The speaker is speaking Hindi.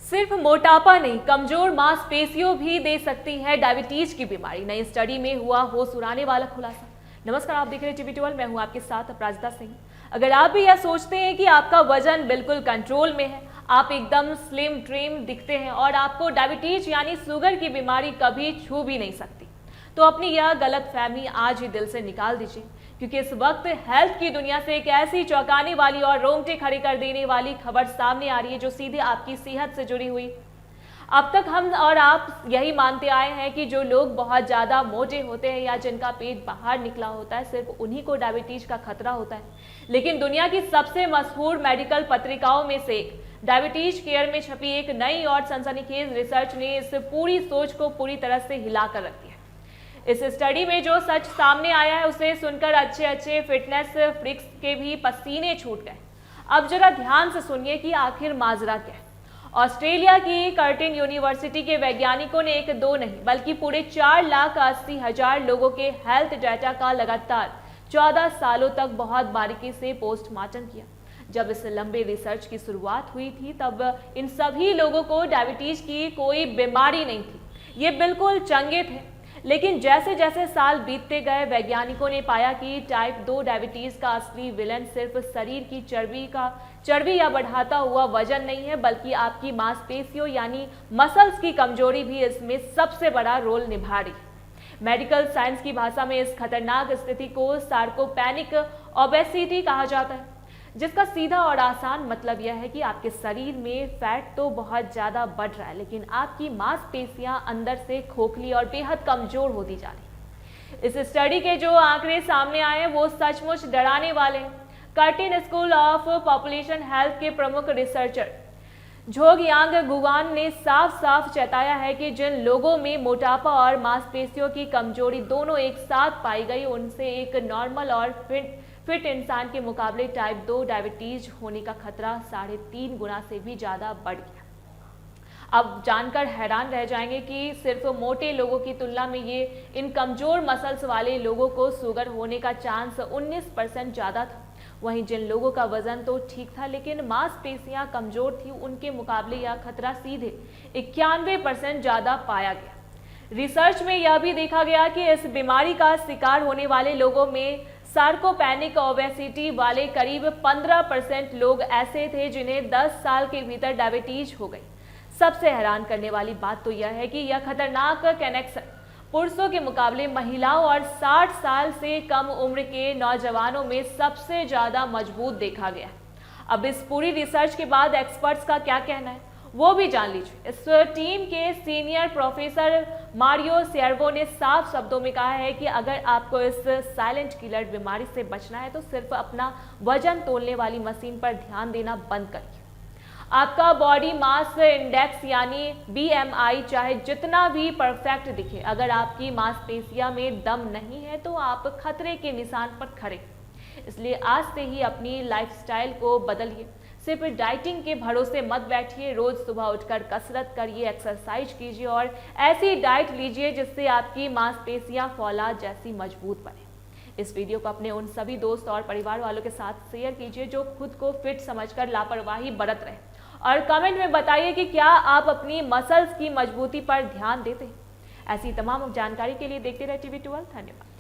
सिर्फ मोटापा नहीं, कमजोर मांसपेशियों भी दे सकती है डायबिटीज की बीमारी। नई स्टडी में हुआ होश उड़ाने वाला खुलासा। नमस्कार, आप देख रहे हैं टीवी 12। मैं हूं आपके साथ अपराजिता सिंह। अगर आप भी यह सोचते हैं कि आपका वजन बिल्कुल कंट्रोल में है, आप एकदम स्लिम ट्रिम दिखते हैं और आपको डायबिटीज यानी शुगर की बीमारी कभी छू भी नहीं सकती, तो अपनी यह गलतफहमी आज ही दिल से निकाल दीजिए, क्योंकि इस वक्त हेल्थ की दुनिया से एक ऐसी चौंकाने वाली और रोंगटे खड़े कर देने वाली खबर सामने आ रही है जो सीधे आपकी सेहत से जुड़ी हुई। अब तक हम और आप यही मानते आए हैं कि जो लोग बहुत ज़्यादा मोटे होते हैं या जिनका पेट बाहर निकला होता है, सिर्फ उन्हीं को डायबिटीज का खतरा होता है। लेकिन दुनिया की सबसे मशहूर मेडिकल पत्रिकाओं में से एक डायबिटीज केयर में छपी एक नई और सनसनीखेज रिसर्च ने इस पूरी सोच को पूरी तरह से हिला कर रख दिया। इस स्टडी में जो सच सामने आया है उसे सुनकर अच्छे फिटनेस फ्रीक्स के भी पसीने छूट गए। अब जरा ध्यान से सुनिए कि आखिर माजरा क्या है। ऑस्ट्रेलिया की कर्टिन यूनिवर्सिटी के वैज्ञानिकों ने एक दो नहीं बल्कि पूरे 4,80,000 लोगों के हेल्थ डाटा का लगातार 14 सालों तक बहुत बारीकी से पोस्टमार्टम किया। जब इस लंबे रिसर्च की शुरुआत हुई थी तब इन सभी लोगों को डायबिटीज की कोई बीमारी नहीं थी, ये बिल्कुल चंगे थे। लेकिन जैसे जैसे साल बीतते गए, वैज्ञानिकों ने पाया कि टाइप 2 डायबिटीज का असली विलन सिर्फ शरीर की चर्बी या बढ़ाता हुआ वजन नहीं है, बल्कि आपकी मांसपेशियों यानी मसल्स की कमजोरी भी इसमें सबसे बड़ा रोल निभा रही है। मेडिकल साइंस की भाषा में इस खतरनाक स्थिति को सार्कोपेनिक ओबेसिटी कहा जाता है, जिसका सीधा और आसान मतलब यह है कि आपके शरीर में फैट तो बहुत ज़्यादा बढ़ रहा है, लेकिन आपकी मांसपेशियां अंदर से खोखली और बेहद कमज़ोर होती जा रही है। इस स्टडी के जो आंकड़े सामने आए हैं वो सचमुच डराने वाले हैं। Curtin School of Population Health के प्रमुख रिसर्चर झोंग गुआन ने साफ साफ चेताया है कि जिन लोगों में मोटापा और मांसपेशियों की कमजोरी दोनों एक साथ पाई गई, उनसे एक नॉर्मल और फिट इंसान के मुकाबले टाइप 2 डायबिटीज होने का खतरा 3.5 गुना से भी ज़्यादा बढ़ गया। अब जानकर हैरान रह जाएंगे कि सिर्फ मोटे लोगों की तुलना में ये इन कमज़ोर मसल्स वाले लोगों को शुगर होने का चांस 19% ज़्यादा था। वहीं जिन लोगों का वजन तो ठीक था लेकिन मांसपेशियां कमज़ोर थी, उनके मुकाबले यह खतरा सीधे 91% ज़्यादा पाया गया। रिसर्च में यह भी देखा गया कि इस बीमारी का शिकार होने वाले लोगों में सार्कोपेनिक ओबेसिटी वाले करीब 15% लोग ऐसे थे जिन्हें 10 साल के भीतर डायबिटीज हो गई। सबसे हैरान करने वाली बात तो यह है कि यह खतरनाक कनेक्शन पुरुषों के मुकाबले महिलाओं और 60 साल से कम उम्र के नौजवानों में सबसे ज़्यादा मजबूत देखा गया। अब इस पूरी रिसर्च के बाद एक्सपर्ट्स का क्या कहना है वो भी जान लीजिए। इस टीम के सीनियर प्रोफेसर मारियो सेर्वो ने साफ शब्दों में कहा है कि अगर आपको इस साइलेंट किलर बीमारी से बचना है तो सिर्फ अपना वजन तोलने वाली मशीन पर ध्यान देना बंद करिए। आपका बॉडी मास इंडेक्स यानी BMI चाहे जितना भी परफेक्ट दिखे, अगर आपकी मांसपेशियां में दम नहीं है तो आप खतरे के निशान पर खड़े। इसलिए आज से ही अपनी लाइफस्टाइल को बदलिए। सिर्फ डाइटिंग के भरोसे मत बैठिए। रोज सुबह उठकर कसरत करिए, एक्सरसाइज कीजिए और ऐसी डाइट लीजिए जिससे आपकी मांसपेशियां फौलाद जैसी मजबूत बने। इस वीडियो को अपने उन सभी दोस्त और परिवार वालों के साथ शेयर कीजिए जो खुद को फिट समझकर लापरवाही बरत रहे, और कमेंट में बताइए कि क्या आप अपनी मसल्स की मजबूती पर ध्यान देते हैं। ऐसी तमाम जानकारी के लिए देखते रहे टीवी 12। धन्यवाद।